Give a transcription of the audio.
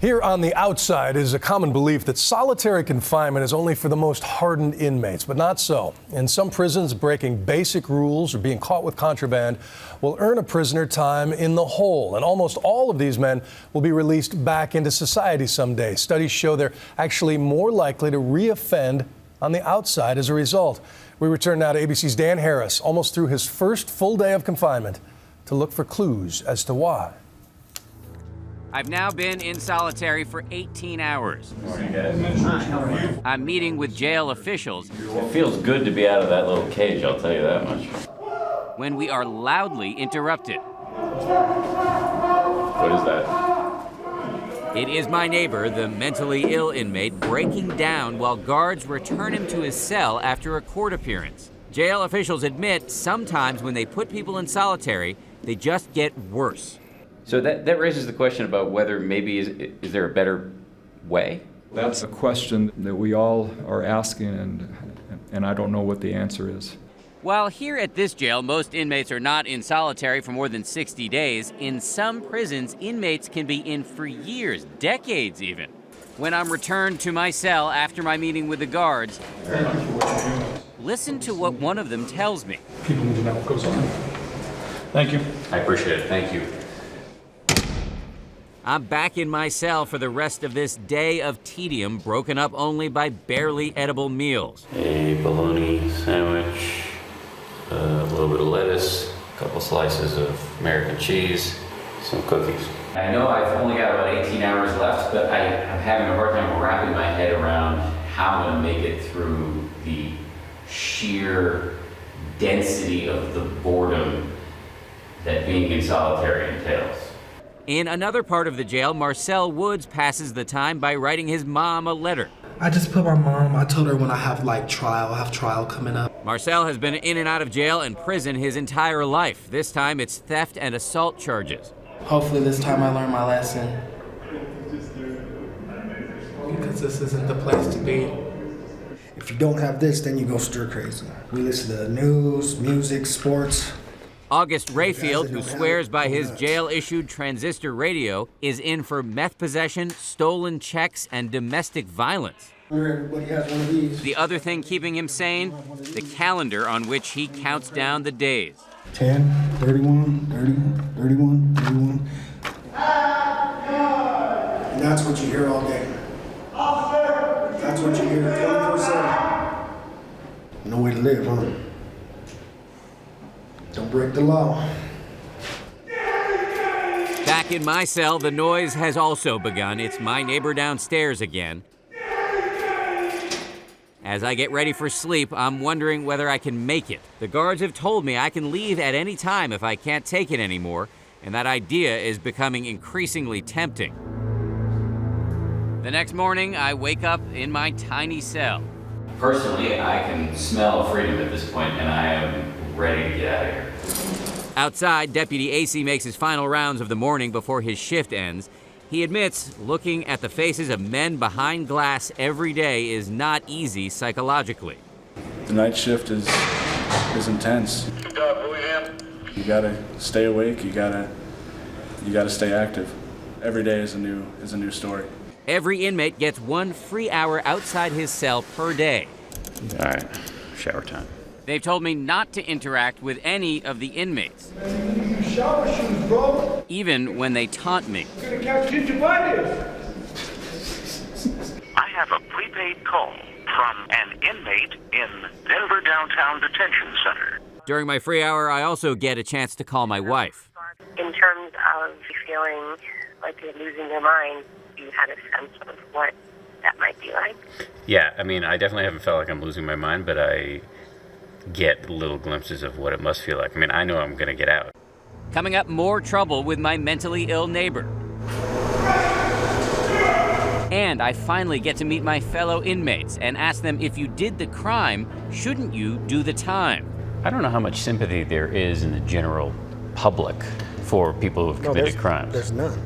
Here on the outside is a common belief that solitary confinement is only for the most hardened inmates, but not so. In some prisons, breaking basic rules or being caught with contraband will earn a prisoner time in the hole. And almost all of these men will be released back into society someday. Studies show they're actually more likely to reoffend on the outside as a result. We return now to ABC's Dan Harris, almost through his first full day of confinement, to look for clues as to why. I've now been in solitary for 18 hours. I'm meeting with jail officials. It feels good to be out of that little cage, I'll tell you that much. When we are loudly interrupted. What is that? It is my neighbor, the mentally ill inmate, breaking down while guards return him to his cell after a court appearance. Jail officials admit sometimes when they put people in solitary, they just get worse. So that raises the question about whether maybe is there a better way? That's a question that we all are asking, and I don't know what the answer is. While here at this jail, most inmates are not in solitary for more than 60 days, in some prisons, inmates can be in for years, decades even. When I'm returned to my cell after my meeting with the guards, listen to what one of them tells me. People need to know what goes on. Thank you. I appreciate it, thank you. I'm back in my cell for the rest of this day of tedium, broken up only by barely edible meals. A bologna sandwich, a little bit of lettuce, a couple slices of American cheese, some cookies. I know I've only got about 18 hours left, but I'm having a hard time wrapping my head around how I'm going to make it through the sheer density of the boredom that being in solitary entails. In another part of the jail, Marcel Woods passes the time by writing his mom a letter. I just put my mom, I told her when I have trial coming up. Marcel has been in and out of jail and prison his entire life. This time it's theft and assault charges. Hopefully this time I learn my lesson. Because this isn't the place to be. If you don't have this, then you go stir crazy. We listen to the news, music, sports. August RAYFIELD, who swears by his jail-issued transistor radio, is in for meth possession, stolen checks, and domestic violence. Everybody has one of these. The other thing keeping him sane, the calendar on which he counts down the days. 10, 31, 30, 31, 31. And that's what you hear all day. That's what you hear 24/7. No way to live, huh? Don't break the law. Back in my cell, the noise has also begun. It's my neighbor downstairs again. As I get ready for sleep, I'm wondering whether I can make it. The guards have told me I can leave at any time if I can't take it anymore, and that idea is becoming increasingly tempting. The next morning, I wake up in my tiny cell. Personally, I can smell freedom at this point, and I am ready to get out of here. Outside, Deputy AC makes his final rounds of the morning before his shift ends. He admits looking at the faces of men behind glass every day is not easy psychologically. The night shift is intense. You gotta stay awake, you gotta stay active. Every day is a new story. Every inmate gets 1 free hour outside his cell per day. All right, shower time. They've told me not to interact with any of the inmates. Shower shoes, bro. Even when they taunt me. You're gonna catch gingivitis. I have a prepaid call from an inmate in Denver Downtown Detention Center. During my free hour, I also get a chance to call my wife. In terms of feeling like you're losing your mind, you had a sense of what that might be like? Yeah, I mean, I definitely haven't felt like I'm losing my mind, but I get little glimpses of what it must feel like. I mean, I know I'm gonna get out. Coming up, more trouble with my mentally ill neighbor. And I finally get to meet my fellow inmates and ask them, if you did the crime, shouldn't you do the time? I don't know how much sympathy there is in the general public for people who've committed crimes. There's none.